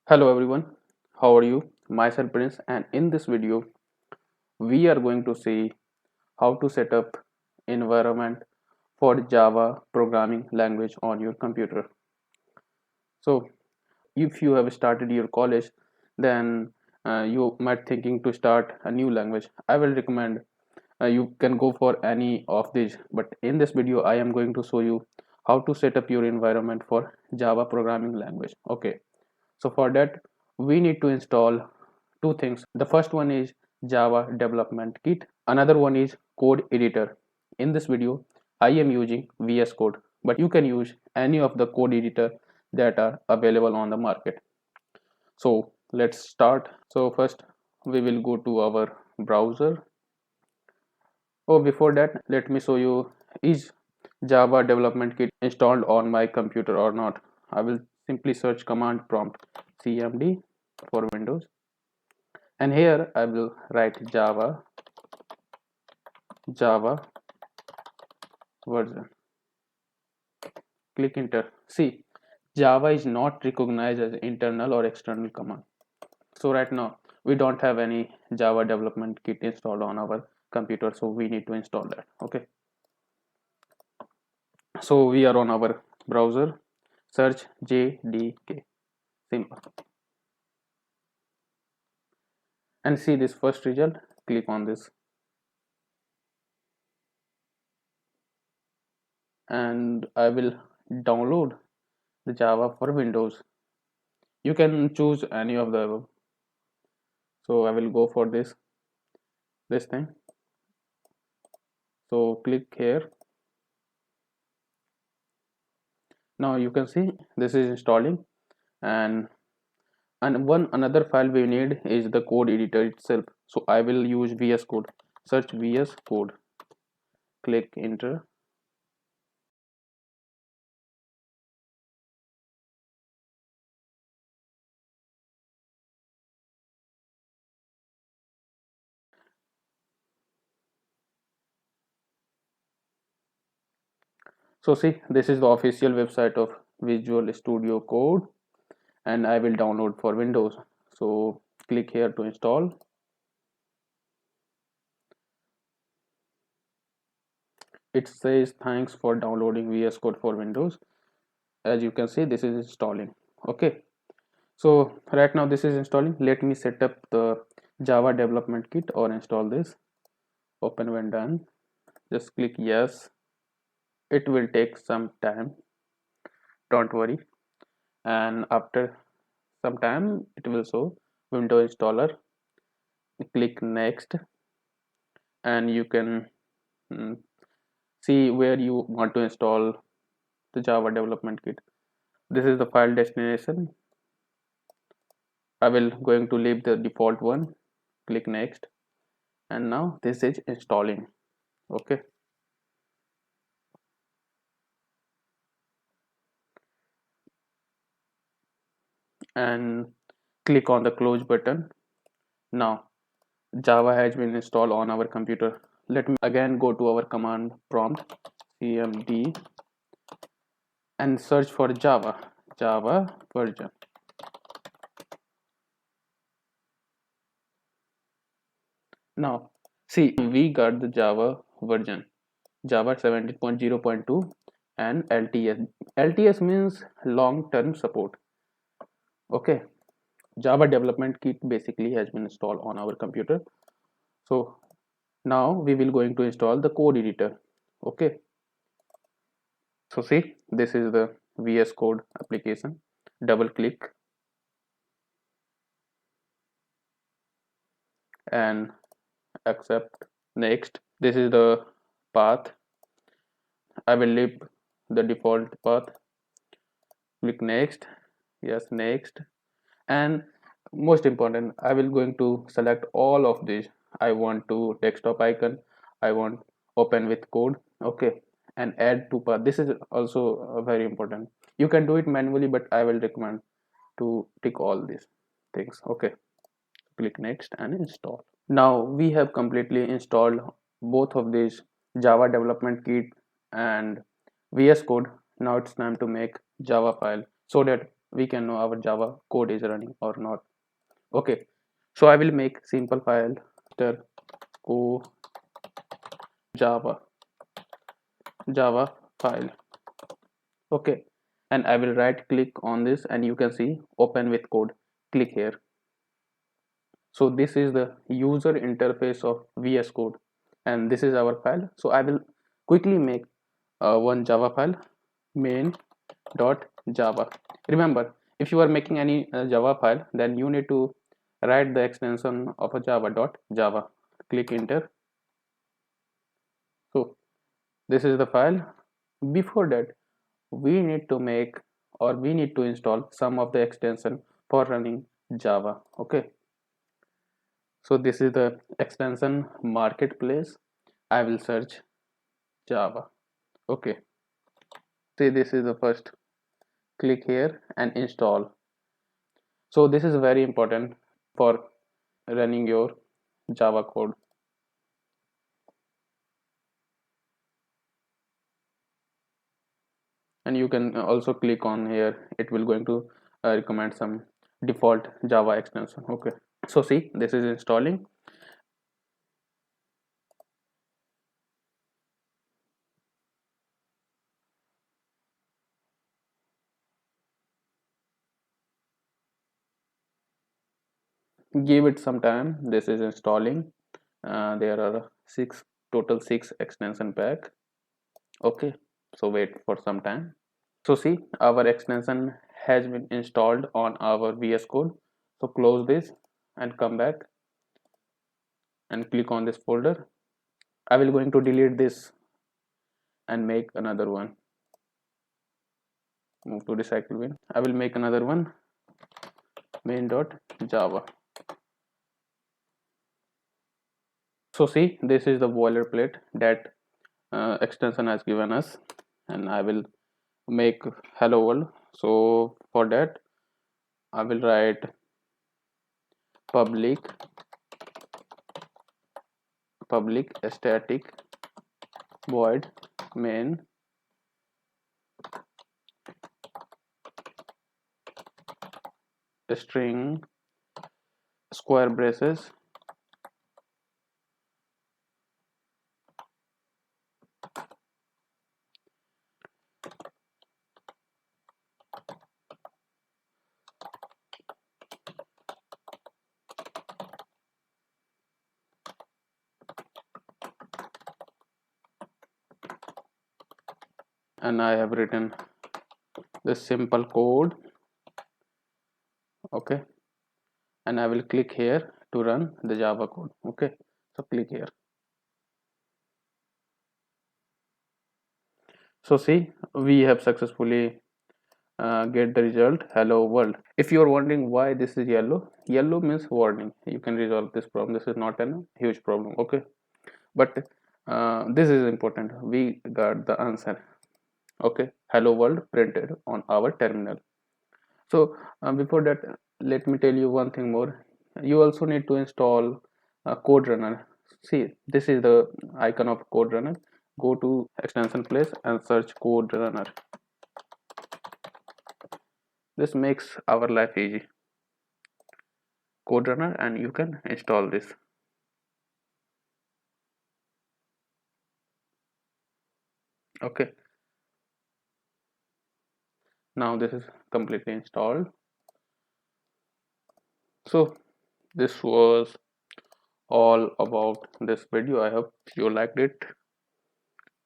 Hello everyone, how are you? Myself Prince, and in this video we are going to see how to set up environment for Java programming language on your computer. So if you have started your college, then you might thinking to start a new language. I will recommend you can go for any of these, but in this video I am going to show you how to set up your environment for Java programming language. Okay, so for that we need to install two things. The first one is Java Development Kit. Another one is Code Editor. In this video, I am using VS Code, but you can use any of the code editor that are available on the market. So let's start. So first we will go to our browser. Oh, before that, let me show you is Java Development Kit installed on my computer or not. I will simply search command prompt cmd for Windows, and here I will write Java version. Click enter. See, Java is not recognized as internal or external command. So right now we don't have any Java development kit installed on our computer, so we need to install that. Okay, so we are on our browser, search JDK, simple, and see this first result. Click on this and I will download the Java for Windows. You can choose any of the above. So I will go for this thing. So click here. Now you can see this is installing, and one another file we need is the code editor itself. So I will use VS Code. Search VS Code. Click enter. So see, this is the official website of Visual Studio Code, and I will download for Windows. So click here to install. It says thanks for downloading VS Code for Windows. As you can see, this is installing. Okay, so right now this is installing. Let me set up the Java development kit or install this. Open when done. Just click yes. It will take some time, don't worry, and after some time it will show window installer. Click next, and you can mm, see where you want to install the Java development kit. This is the file destination. I will going to leave the default one. Click next, and now this is installing. Okay, and click on the close button. Now Java has been installed on our computer. Let me again go to our command prompt cmd and search for Java version. Now see, we got the Java version, Java 17.0.2 and LTS. LTS means long term support. Okay, Java development kit basically has been installed on our computer. So now we will going to install the code editor. Okay, so see, this is the VS Code application. Double click and accept. Next, this is the path. I will leave the default path. Click next. Yes, next. And most important, I will going to select all of these. I want to desktop icon, I want open with code. Okay, and add to path. This is also very important. You can do it manually, but I will recommend to tick all these things. Okay, click next and install. Now we have completely installed both of these, Java development kit and VS Code. Now it's time to make Java file so that we can know our Java code is running or not. Okay, so I will make simple file co Java file. Okay, and I will right click on this and you can see open with code. Click here. So this is the user interface of VS Code and this is our file. So I will quickly make one Java file main.java. Remember, if you are making any Java file, then you need to write the extension of a java.java. Click enter. So this is the file. Before that, we need to make or we need to install some of the extension for running Java. Okay, so this is the extension marketplace. I will search Java. Okay, see this is the first. Click here and install. So this is very important for running your Java code. And you can also click on here, it will going to recommend some default Java extension. Okay, so see this is installing. Give it some time, this is installing. There are six extension pack. Okay, so wait for some time. So see our extension has been installed on our VS Code. So close this and come back and click on this folder. I will going to delete this and make another one. Move to recycle bin. I will make another one main.java. So see this is the boilerplate that extension has given us, and I will make hello world. So for that I will write public static void main string square braces and I have written this simple code. Okay, and I will click here to run the Java code. Okay, so click here. So see we have successfully get the result hello world. If you are wondering why this is yellow means warning. You can resolve this problem. This is not a huge problem. Okay, but this is important. We got the answer. Okay, hello world printed on our terminal. So before that, let me tell you one thing more. You also need to install a code runner. See this is the icon of code runner. Go to extension place and search code runner. This makes our life easy. Code runner, and you can install this. Okay, now this is completely installed. So this was all about this video. I hope you liked it,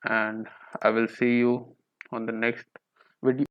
and I will see you on the next video.